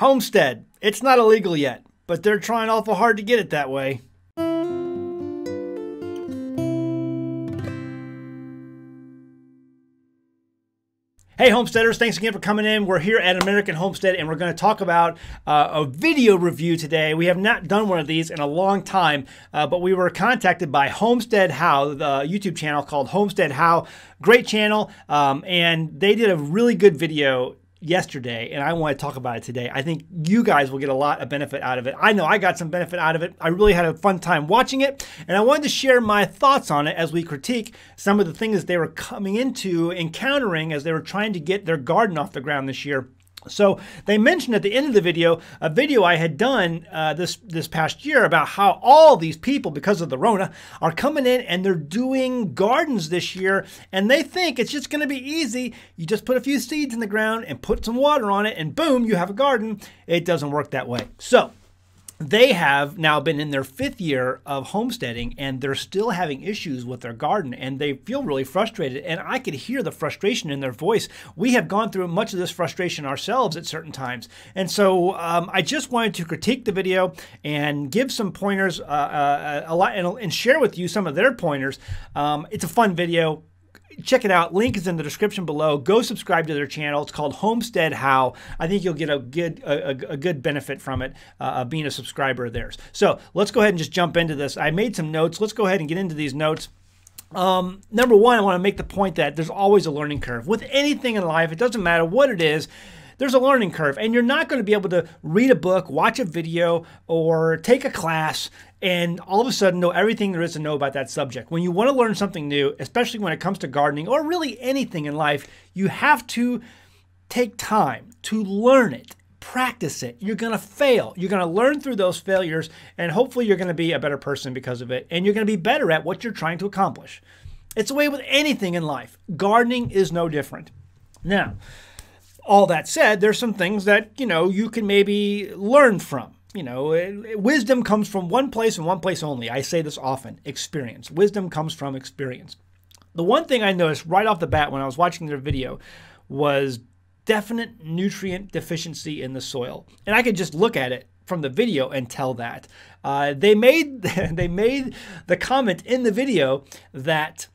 Homestead. It's not illegal yet, but they're trying awful hard to get it that way. Hey Homesteaders, thanks again for coming in. We're here at American Homestead and we're going to talk about a video review today. We have not done one of these in a long time, but we were contacted by Homestead How, the YouTube channel called Homestead How. Great channel, and they did a really good video yesterday, and I want to talk about it today. I think you guys will get a lot of benefit out of it. I know I got some benefit out of it. I really had a fun time watching it, and I wanted to share my thoughts on it as we critique some of the things they were coming into, encountering as they were trying to get their garden off the ground this year. So they mentioned at the end of the video, a video I had done this past year about how all these people, because of the Rona, are coming in and they're doing gardens this year, and they think it's just going to be easy. You just put a few seeds in the ground and put some water on it, and boom, you have a garden. It doesn't work that way. So they have now been in their 5th year of homesteading, and they're still having issues with their garden, and they feel really frustrated, and I could hear the frustration in their voice. We have gone through much of this frustration ourselves at certain times, and so I just wanted to critique the video and give some pointers a lot, and share with you some of their pointers. It's a fun video. Check it out. Link is in the description below. Go subscribe to their channel. It's called Homestead How. I think you'll get a good benefit from it, being a subscriber of theirs. So let's go ahead and just jump into this. I made some notes. Let's go ahead and get into these notes. Number one, I want to make the point that there's always a learning curve. With anything in life, it doesn't matter what it is, there's a learning curve, and you're not going to be able to read a book, watch a video, or take a class and all of a sudden know everything there is to know about that subject. When you want to learn something new, especially when it comes to gardening or really anything in life, you have to take time to learn it, practice it. You're going to fail. You're going to learn through those failures, and hopefully you're going to be a better person because of it, and you're going to be better at what you're trying to accomplish. It's the way with anything in life. Gardening is no different. Now, all that said, there's some things that, you can maybe learn from. Wisdom comes from one place and one place only. I say this often, experience. Wisdom comes from experience. The one thing I noticed right off the bat when I was watching their video was definite nutrient deficiency in the soil. And I could just look at it from the video and tell that. They made the comment in the video that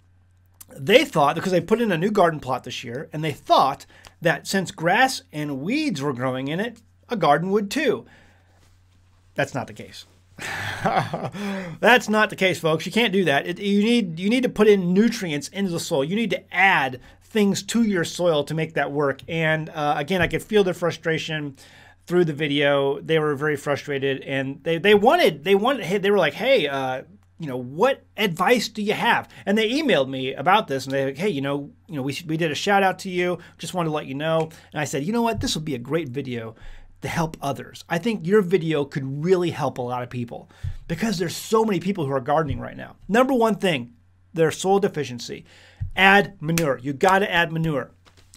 they thought, because they put in a new garden plot this year, and they thought that since grass and weeds were growing in it, a garden would too. That's not the case. That's not the case, folks. You can't do that. You need to put in nutrients into the soil. You need to add things to your soil to make that work. And again, I could feel their frustration through the video. They were very frustrated, and they were like, hey, what advice do you have? And they emailed me about this, and they're like, hey, we did a shout out to you. Just wanted to let you know. And I said, you know what? This will be a great video to help others. I think your video could really help a lot of people because there's so many people who are gardening right now. Number one thing, their soil deficiency. Add manure. You got to add manure.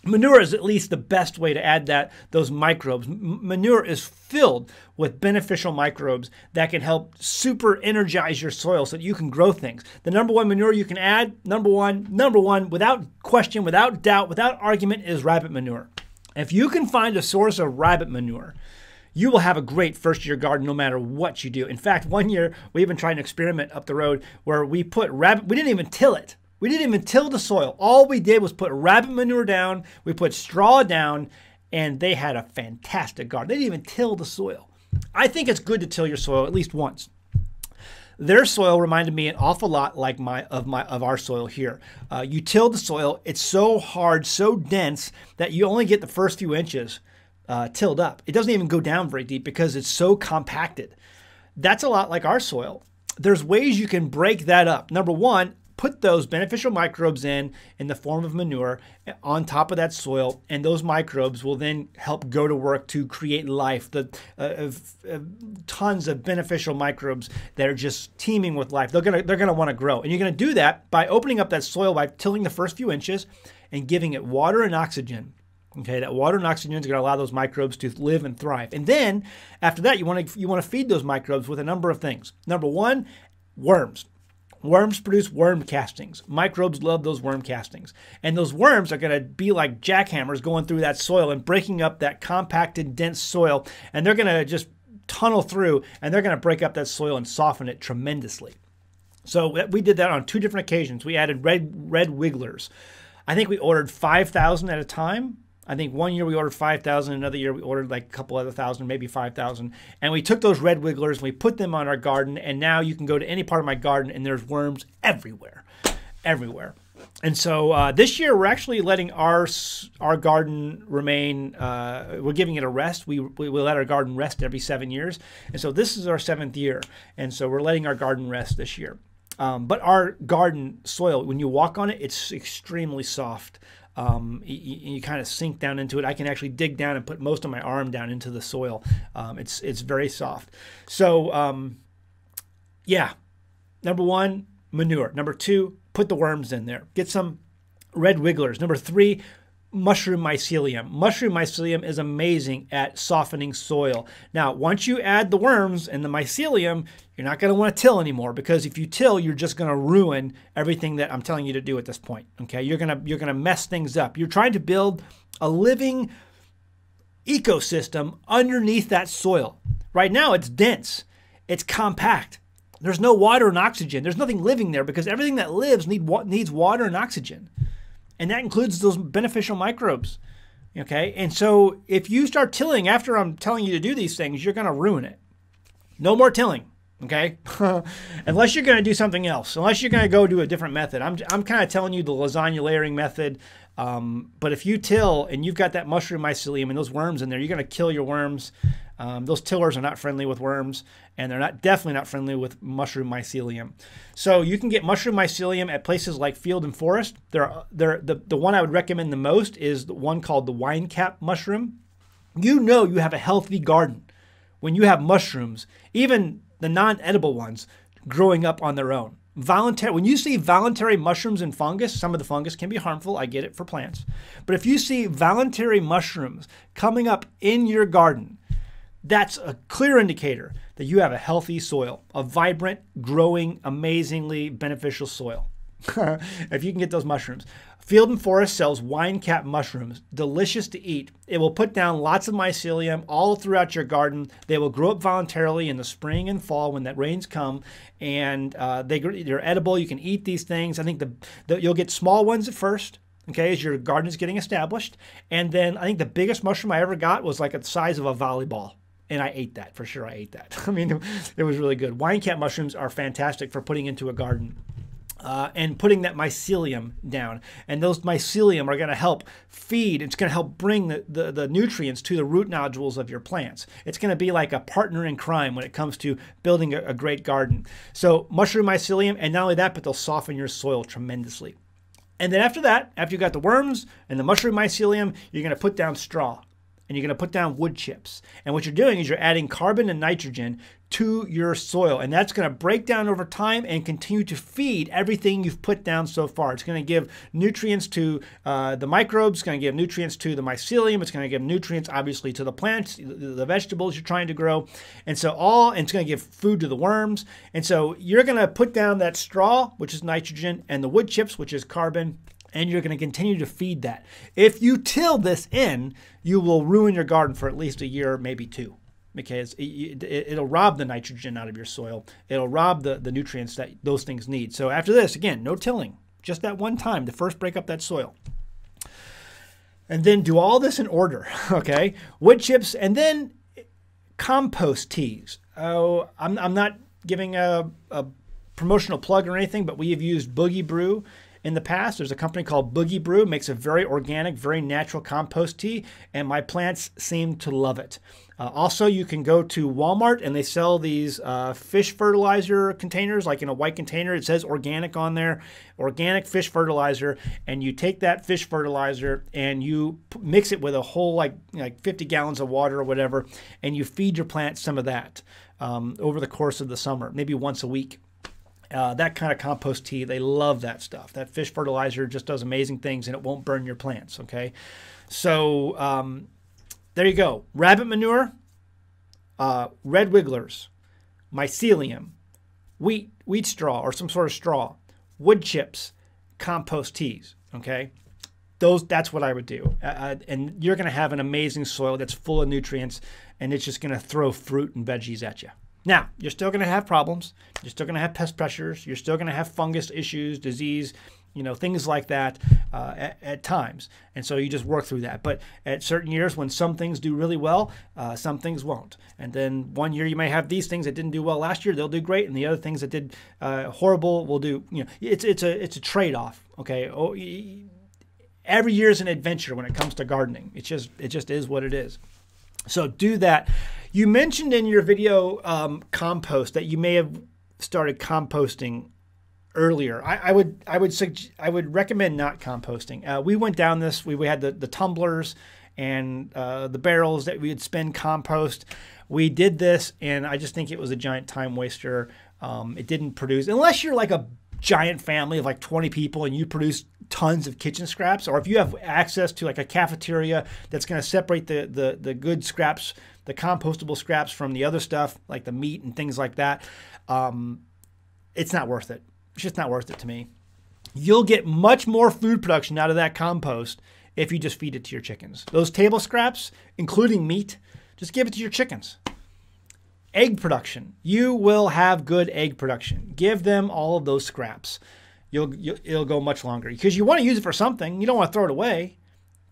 Manure is at least the best way to add those microbes. Manure is filled with beneficial microbes that can help super energize your soil so that you can grow things. The number one manure you can add, number one, without question, without doubt, without argument, is rabbit manure. If you can find a source of rabbit manure, you will have a great first-year garden no matter what you do. In fact, one year we even tried an experiment up the road where we put rabbit, we didn't even till it. We didn't even till the soil. All we did was put rabbit manure down, we put straw down, and they had a fantastic garden. They didn't even till the soil. I think it's good to till your soil at least once. Their soil reminded me an awful lot like of our soil here. You till the soil, it's so hard, so dense that you only get the first few inches tilled up. It doesn't even go down very deep because it's so compacted. That's a lot like our soil. There's ways you can break that up. Number one, put those beneficial microbes in the form of manure on top of that soil, and those microbes will then help go to work to create life. Tons of beneficial microbes that are just teeming with life. They're gonna want to grow, and you're gonna do that by opening up that soil by tilling the first few inches and giving it water and oxygen. Okay, that water and oxygen is going to allow those microbes to live and thrive. And then after that, you want to feed those microbes with a number of things. Number one, worms. Worms produce worm castings. Microbes love those worm castings. And those worms are going to be like jackhammers going through that soil and breaking up that compacted, dense soil. And they're going to just tunnel through, and they're going to break up that soil and soften it tremendously. So we did that on 2 different occasions. We added red wigglers. I think we ordered 5,000 at a time. I think one year we ordered 5,000. Another year we ordered like a couple other thousand, maybe 5,000. And we took those red wigglers and we put them on our garden. And now you can go to any part of my garden and there's worms everywhere, everywhere. And so this year we're actually letting our garden remain. We're giving it a rest. We let our garden rest every 7 years. And so this is our 7th year. And so we're letting our garden rest this year. But our garden soil, when you walk on it, it's extremely soft. You kind of sink down into it. I can actually dig down and put most of my arm down into the soil. It's very soft. So, yeah, number 1, manure. Number 2, put the worms in there. Get some red wigglers. Number 3, mushroom mycelium. Mushroom mycelium is amazing at softening soil. Now, once you add the worms and the mycelium, you're not going to want to till anymore, because if you till, you're just going to ruin everything that I'm telling you to do at this point. Okay, you're going to mess things up. You're trying to build a living ecosystem underneath that soil. Right now, it's dense. It's compact. There's no water and oxygen. There's nothing living there, because everything that lives needs water and oxygen. And that includes those beneficial microbes. Okay, and so if you start tilling after I'm telling you to do these things, you're going to ruin it. No more tilling. Okay, unless you're going to do something else, unless you're going to go do a different method. I'm kind of telling you the lasagna layering method. But if you till and you've got that mushroom mycelium and those worms in there, you're going to kill your worms. Those tillers are not friendly with worms, and they're definitely not friendly with mushroom mycelium. So you can get mushroom mycelium at places like Field and Forest. The one I would recommend the most is the one called the wine cap mushroom. You know you have a healthy garden when you have mushrooms, even the non-edible ones, growing up on their own. When you see voluntary mushrooms and fungus, some of the fungus can be harmful. I get it for plants. But if you see voluntary mushrooms coming up in your garden, that's a clear indicator that you have a healthy soil, a vibrant, growing, amazingly beneficial soil. If you can get those mushrooms. Field and Forest sells wine cap mushrooms, delicious to eat. It will put down lots of mycelium all throughout your garden. They will grow up voluntarily in the spring and fall when that rains come, and they're edible. You can eat these things. I think you'll get small ones at first, okay, as your garden is getting established. And then I think the biggest mushroom I ever got was like the size of a volleyball. And I ate that, for sure I ate that. I mean, it was really good. Wine cap mushrooms are fantastic for putting into a garden. And putting that mycelium down. And those mycelium are going to help feed. It's going to help bring the nutrients to the root nodules of your plants. It's going to be like a partner in crime when it comes to building a great garden. So mushroom mycelium, and not only that, but they'll soften your soil tremendously. And then after that, after you got the worms and the mushroom mycelium, you're going to put down straw. And you're going to put down wood chips. And what you're doing is you're adding carbon and nitrogen to your soil. And that's going to break down over time and continue to feed everything you've put down so far. It's going to give nutrients to the microbes. It's going to give nutrients to the mycelium. It's going to give nutrients, obviously, to the plants, the vegetables you're trying to grow. And so and it's going to give food to the worms. And so you're going to put down that straw, which is nitrogen, and the wood chips, which is carbon. And you're going to continue to feed that. If you till this in, you will ruin your garden for at least a year, maybe 2, because it'll rob the nitrogen out of your soil. It'll rob the nutrients that those things need. So after this, again, no tilling, just that one time to first break up that soil. And then do all this in order, okay? Wood chips, and then compost teas. Oh, I'm not giving a promotional plug or anything, but we have used Boogie Brew in the past. There's a company called Boogie Brew, makes a very organic, very natural compost tea, and my plants seem to love it. Also, you can go to Walmart and they sell these fish fertilizer containers, like in a white container. It says organic on there, organic fish fertilizer, and you take that fish fertilizer and you mix it with a whole like 50 gallons of water or whatever, and you feed your plants some of that over the course of the summer, maybe once a week. That kind of compost tea, they love that stuff. That fish fertilizer just does amazing things, and it won't burn your plants, okay? So there you go. Rabbit manure, red wigglers, mycelium, wheat wheat straw or some sort of straw, wood chips, compost teas, okay? That's what I would do. And you're going to have an amazing soil that's full of nutrients, and it's just going to throw fruit and veggies at you. Now, you're still going to have problems. You're still going to have pest pressures. You're still going to have fungus issues, disease, things like that at times. And so you just work through that. But at certain years when some things do really well, some things won't. And then one year you may have these things that didn't do well last year, they'll do great. And the other things that did horrible will do, it's a trade-off, okay? Every year is an adventure when it comes to gardening. It just is what it is. So do that. You mentioned in your video compost that you may have started composting earlier. I would recommend not composting. We went down this. We had the tumblers and the barrels that we would spend compost. We did this, and I just think it was a giant time waster. It didn't produce, unless you're like a giant family of like 20 people and you produce tons of kitchen scraps, or if you have access to like a cafeteria that's going to separate the good scraps, the compostable scraps from the other stuff like the meat and things like that, it's not worth it. It's just not worth it to me. You'll get much more food production out of that compost if you just feed it to your chickens. Those table scraps, including meat, just give it to your chickens. Egg production. You will have good egg production. Give them all of those scraps. It'll go much longer because you want to use it for something. You don't want to throw it away.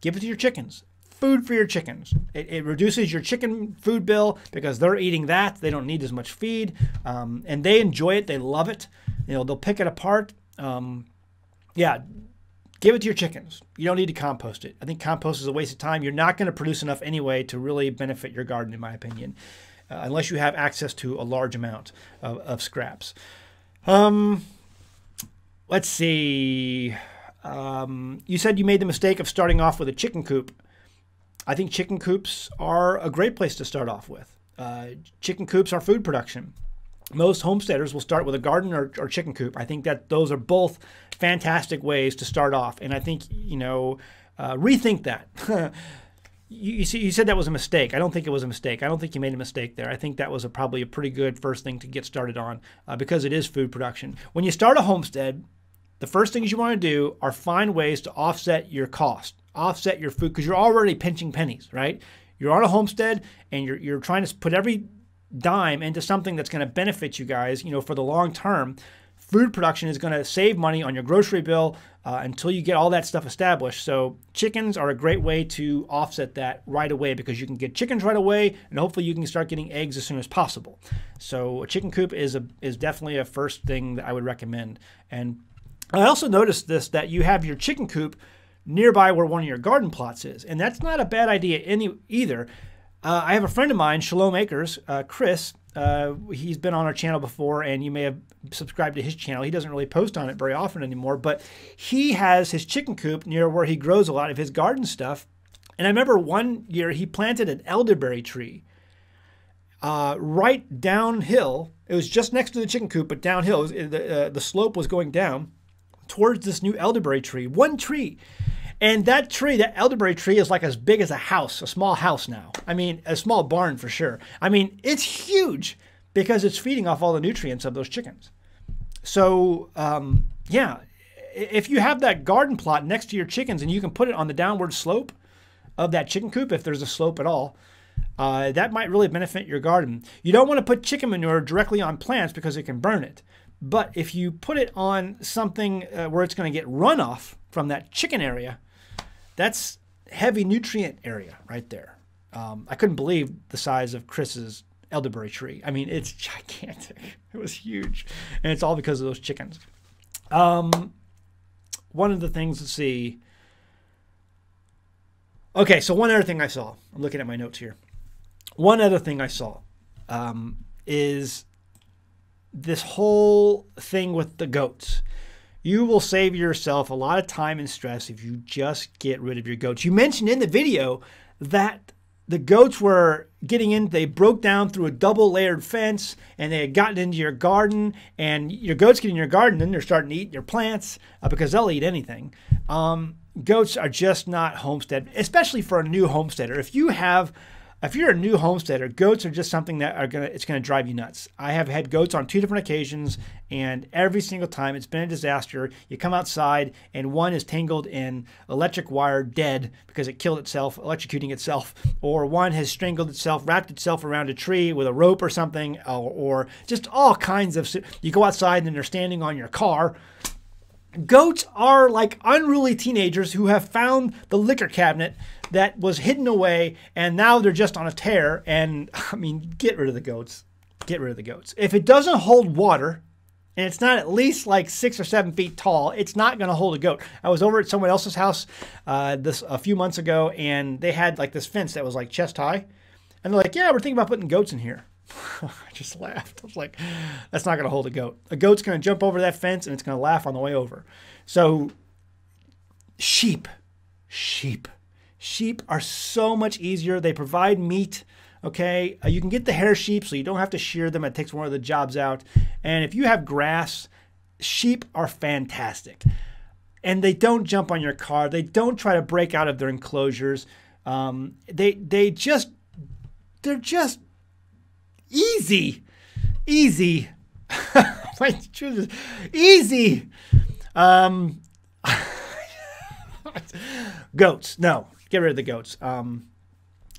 Give it to your chickens. Food for your chickens. It reduces your chicken food bill because they're eating that. They don't need as much feed, and they enjoy it. They love it. They'll pick it apart. Yeah, give it to your chickens. You don't need to compost it. I think compost is a waste of time. You're not going to produce enough anyway to really benefit your garden, in my opinion. Unless you have access to a large amount of scraps. Let's see. You said you made the mistake of starting off with a chicken coop. I think chicken coops are a great place to start off with. Chicken coops are food production. Most homesteaders will start with a garden or chicken coop. I think that those are both fantastic ways to start off. And I think, rethink that. You said that was a mistake. I don't think it was a mistake. I don't think you made a mistake there. I think that was probably a pretty good first thing to get started on because it is food production. When you start a homestead, the first things you want to do are find ways to offset your cost, offset your food, because you're already pinching pennies, right? You're on a homestead and you're trying to put every dime into something that's going to benefit you guys, for the long term. Food production is going to save money on your grocery bill until you get all that stuff established. So chickens are a great way to offset that right away because you can get chickens right away, and hopefully you can start getting eggs as soon as possible. So a chicken coop is definitely a first thing that I would recommend. And I also noticed that you have your chicken coop nearby where one of your garden plots is, and that's not a bad idea either. I have a friend of mine, Shalom Acres, Chris. He's been on our channel before, and you may have subscribed to his channel. He doesn't really post on it very often anymore, but he has his chicken coop near where he grows a lot of his garden stuff. And I remember one year he planted an elderberry tree right downhill. It was just next to the chicken coop, but downhill. The slope was going down towards this new elderberry tree. One tree. And that tree, that elderberry tree, is like as big as a house, a small house now. I mean, a small barn for sure. I mean, it's huge because it's feeding off all the nutrients of those chickens. So, yeah, if you have that garden plot next to your chickens and you can put it on the downward slope of that chicken coop, if there's a slope at all, that might really benefit your garden. You don't want to put chicken manure directly on plants because it can burn it. But if you put it on something where it's going to get runoff from that chicken area, that's heavy nutrient area right there. I couldn't believe the size of Chris's elderberry tree. I mean, it's gigantic. It was huge. And it's all because of those chickens. One of the things, let's see. Okay, so one other thing I saw. I'm looking at my notes here. One other thing I saw is this whole thing with the goats. You will save yourself a lot of time and stress if you just get rid of your goats. You mentioned in the video that the goats were getting in, they broke down through a double layered fence and they had gotten into your garden, and your goats get in your garden and they're starting to eat your plants because they'll eat anything. Goats are just not homestead, especially for a new homesteader. If you have if you're a new homesteader, goats are just something that it's gonna drive you nuts. I have had goats on 2 different occasions, and every single time it's been a disaster. You come outside and one is tangled in electric wire, dead because it killed itself, electrocuting itself, or one has strangled itself, wrapped itself around a tree with a rope or something, or just all kinds of. You go outside and they're standing on your car. Goats are like unruly teenagers who have found the liquor cabinet that was hidden away, and now they're just on a tear. And I mean, get rid of the goats. Get rid of the goats. If it doesn't hold water, and it's not at least like 6 or 7 feet tall, it's not going to hold a goat. I was over at someone else's house a few months ago, and they had like this fence that was like chest high. And they're like, yeah, we're thinking about putting goats in here. I just laughed. I was like, that's not going to hold a goat. A goat's going to jump over that fence and it's going to laugh on the way over. So sheep are so much easier. They provide meat. Okay. You can get the hair sheep so you don't have to shear them. It takes one of the jobs out. And if you have grass, sheep are fantastic. And they don't jump on your car. They don't try to break out of their enclosures. They're just easy. Easy. Goats. No, get rid of the goats.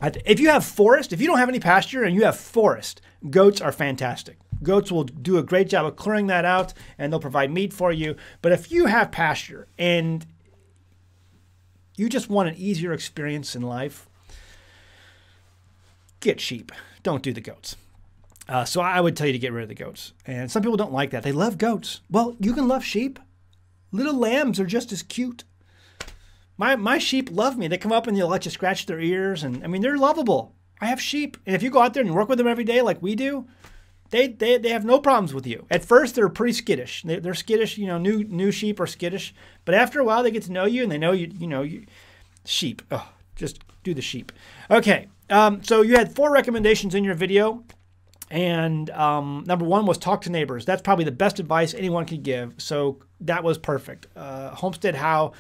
If you have forest, if you don't have any pasture and you have forest, goats are fantastic. Goats will do a great job of clearing that out and they'll provide meat for you. But if you have pasture and you just want an easier experience in life, get sheep. Don't do the goats. So I would tell you to get rid of the goats. And some people don't like that. They love goats. Well, you can love sheep. Little lambs are just as cute. My sheep love me. They come up and they'll let you scratch their ears. And I mean, they're lovable. I have sheep. And if you go out there and work with them every day like we do, they have no problems with you. At first, they're pretty skittish. They're skittish. You know, new sheep are skittish. But after a while, they get to know you and they know you sheep. Oh, just do the sheep. Okay. So you had 4 recommendations in your video. And number 1 was talk to neighbors. That's probably the best advice anyone could give. So that was perfect. Homestead How,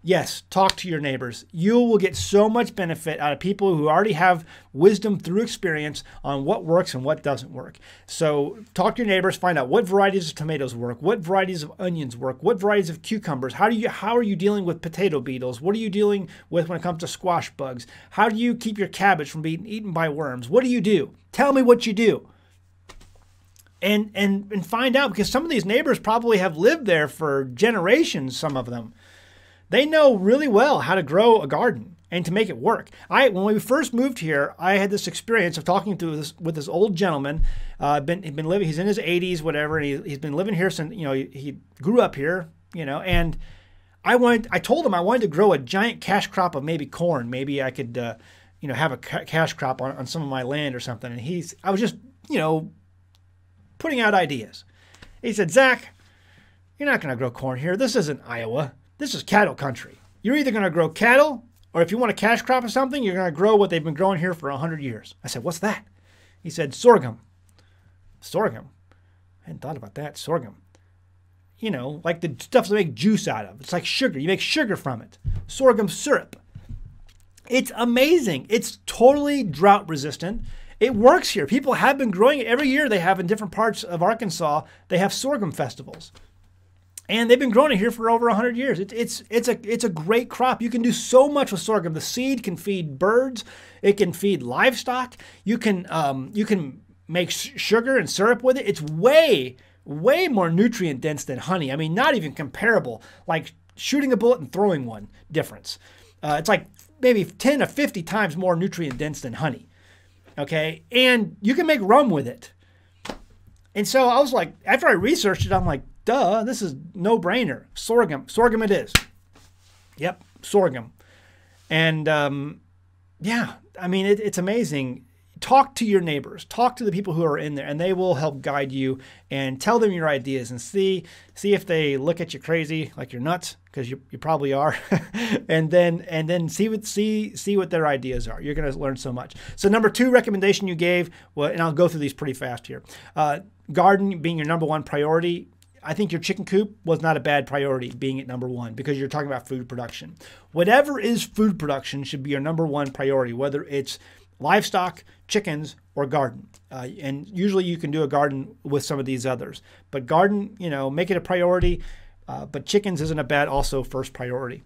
yes, talk to your neighbors. You will get so much benefit out of people who already have wisdom through experience on what works and what doesn't work. So talk to your neighbors, find out what varieties of tomatoes work, what varieties of onions work, what varieties of cucumbers. How are you dealing with potato beetles? What are you dealing with when it comes to squash bugs? How do you keep your cabbage from being eaten by worms? What do you do? Tell me what you do. And find out, because some of these neighbors probably have lived there for generations, some of them. They know really well how to grow a garden and to make it work. When we first moved here, I had this experience of talking with this old gentleman. He'd been living, he's in his 80s, whatever, and he's been living here since, he grew up here, and I told him I wanted to grow a giant cash crop of maybe corn. Maybe I could, have a cash crop on some of my land or something. And I was just, putting out ideas. He said, Zach, you're not going to grow corn here. This isn't Iowa. This is cattle country. You're either going to grow cattle, or if you want a cash crop or something, you're going to grow what they've been growing here for 100 years. I said, what's that? He said, sorghum. Sorghum? I hadn't thought about that. Sorghum. Like the stuff they make juice out of. It's like sugar. You make sugar from it. Sorghum syrup. It's amazing. It's totally drought resistant. It works here. People have been growing it. Every year they have in different parts of Arkansas, they have sorghum festivals. And they've been growing it here for over 100 years. It's a great crop. You can do so much with sorghum. The seed can feed birds. It can feed livestock. You can make sugar and syrup with it. It's way more nutrient dense than honey. I mean, not even comparable. Like shooting a bullet and throwing one difference. It's like maybe 10 to 50 times more nutrient dense than honey. Okay, and you can make rum with it. And so I was like, after I researched it, I'm like, duh, this is no-brainer. Sorghum. Sorghum it is. Yep, sorghum. And yeah, I mean, it's amazing. Talk to your neighbors. Talk to the people who are in there, and they will help guide you and tell them your ideas and see if they look at you crazy, like you're nuts, because you probably are, and then see what their ideas are. You're going to learn so much. So number 2 recommendation you gave, well, and I'll go through these pretty fast here. Garden being your number 1 priority. I think your chicken coop was not a bad priority being at number 1 because you're talking about food production. Whatever is food production should be your number 1 priority, whether it's livestock, chickens, or garden. And usually you can do a garden with some of these others. But garden, make it a priority. But chickens isn't a bad also first priority.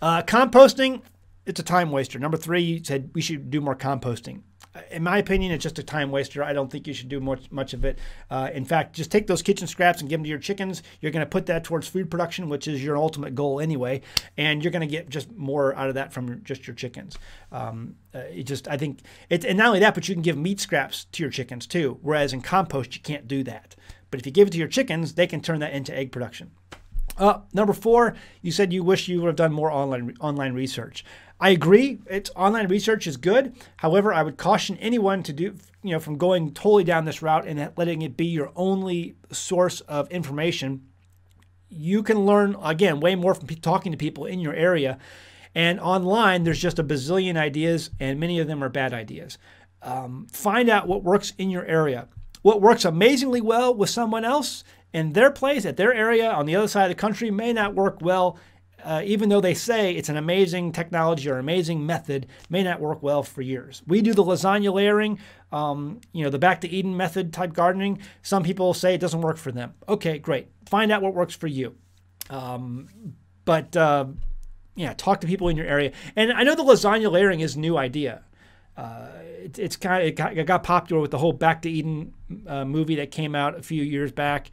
Composting, it's a time waster. Number 3, you said we should do more composting. In my opinion, it's just a time waster. I don't think you should do much of it. In fact, just take those kitchen scraps and give them to your chickens. You're going to put that towards food production, which is your ultimate goal anyway. And you're going to get just more out of that from just your chickens. I think it's, and not only that, but you can give meat scraps to your chickens too. Whereas in compost, you can't do that. But if you give it to your chickens, they can turn that into egg production. Number 4, you said you wish you would have done more online research. I agree. Online research is good. However, I would caution anyone to do, from going totally down this route and letting it be your only source of information. You can learn, again, way more from talking to people in your area. And online, there's just a bazillion ideas, and many of them are bad ideas. Find out what works in your area. What works amazingly well with someone else in their place, at their area, on the other side of the country, may not work well. Even though they say it's an amazing technology or amazing method, may not work well for years. We do the lasagna layering, the back to Eden method type gardening. Some people say it doesn't work for them. Okay, great. Find out what works for you. Talk to people in your area. And I know the lasagna layering is a new idea. It got popular with the whole Back to Eden movie that came out a few years back.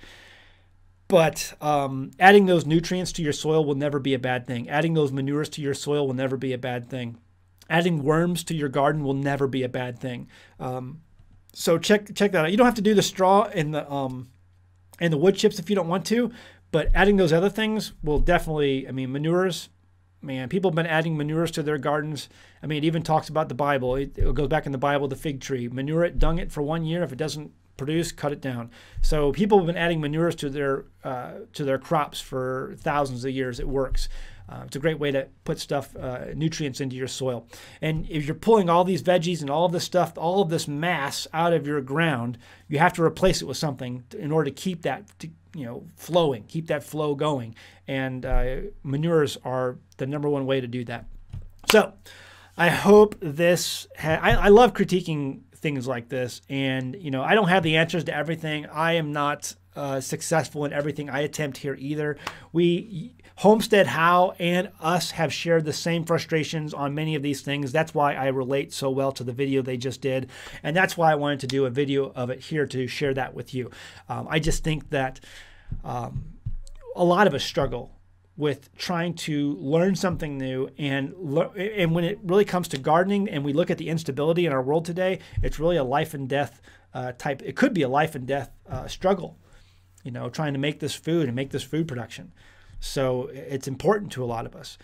But adding those nutrients to your soil will never be a bad thing. Adding those manures to your soil will never be a bad thing. Adding worms to your garden will never be a bad thing. So check that out. You don't have to do the straw and the wood chips if you don't want to, but adding those other things will definitely, manures, man, people have been adding manures to their gardens. It even talks about the Bible. It goes back in the Bible, the fig tree. Manure it, dung it for 1 year. If it doesn't produce, cut it down. So people have been adding manures to their crops for thousands of years. It works. It's a great way to put nutrients into your soil. And if you're pulling all these veggies and all of this stuff, all of this mass out of your ground, you have to replace it with something in order to keep that flowing, keep that flow going. And manures are the #1 way to do that. So I hope this, I love critiquing things like this. And, I don't have the answers to everything. I am not successful in everything I attempt here either. Homestead How and us have shared the same frustrations on many of these things. That's why I relate so well to the video they just did. And that's why I wanted to do a video of it here to share that with you. I just think that a lot of us struggle with trying to learn something new, and when it really comes to gardening and we look at the instability in our world today, it's really a life and death type. It could be a life and death struggle, trying to make this food and make this food production. So it's important to a lot of us.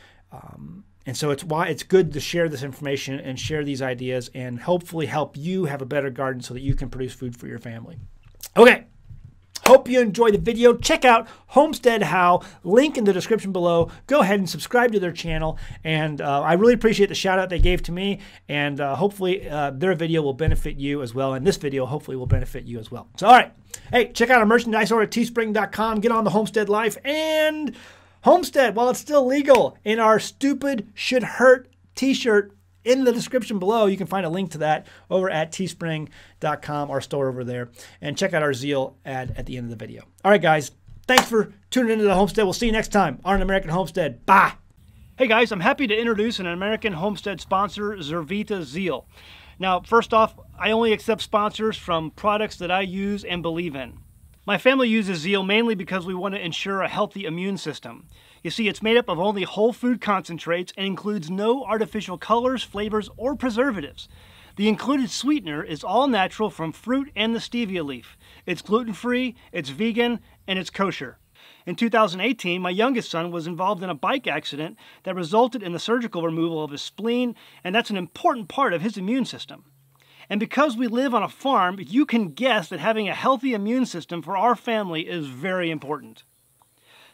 And so it's why it's good to share this information and share these ideas and hopefully help you have a better garden so that you can produce food for your family. Okay. Hope you enjoyed the video. Check out Homestead How, link in the description below. Go ahead and subscribe to their channel. And I really appreciate the shout out they gave to me. And hopefully their video will benefit you as well. And this video hopefully will benefit you as well. So, all right. Hey, check out our merchandise over at teespring.com. Get on the Homestead life and Homestead while it's still legal in our Stupid Should Hurt t-shirt. In the description below, you can find a link to that over at teespring.com, our store over there. And check out our Zeal ad at the end of the video. All right, guys. Thanks for tuning into the Homestead. We'll see you next time on An American Homestead. Bye. Hey, guys. I'm happy to introduce an American Homestead sponsor, Zervita Zeal. Now, first off, I only accept sponsors from products that I use and believe in. My family uses Zeal mainly because we want to ensure a healthy immune system. You see, it's made up of only whole food concentrates and includes no artificial colors, flavors, or preservatives. The included sweetener is all natural from fruit and the stevia leaf. It's gluten-free, it's vegan, and it's kosher. In 2018, my youngest son was involved in a bike accident that resulted in the surgical removal of his spleen, and that's an important part of his immune system. And because we live on a farm, you can guess that having a healthy immune system for our family is very important.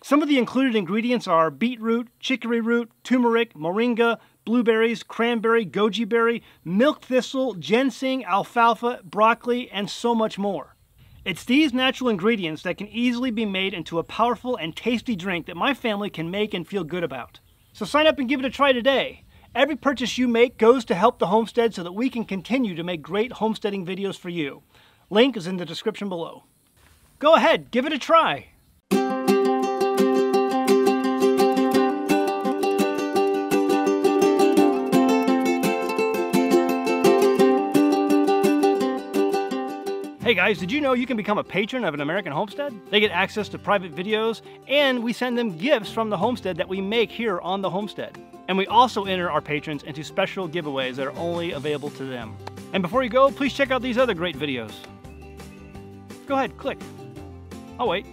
Some of the included ingredients are beetroot, chicory root, turmeric, moringa, blueberries, cranberry, goji berry, milk thistle, ginseng, alfalfa, broccoli, and so much more. It's these natural ingredients that can easily be made into a powerful and tasty drink that my family can make and feel good about. So sign up and give it a try today Every purchase you make goes to help the homestead so that we can continue to make great homesteading videos for you. Link is in the description below. Go ahead, give it a try. Hey guys, did you know you can become a patron of an American Homestead? They get access to private videos, and we send them gifts from the homestead that we make here on the homestead. And we also enter our patrons into special giveaways that are only available to them. And before you go, please check out these other great videos. Go ahead, click. Oh wait.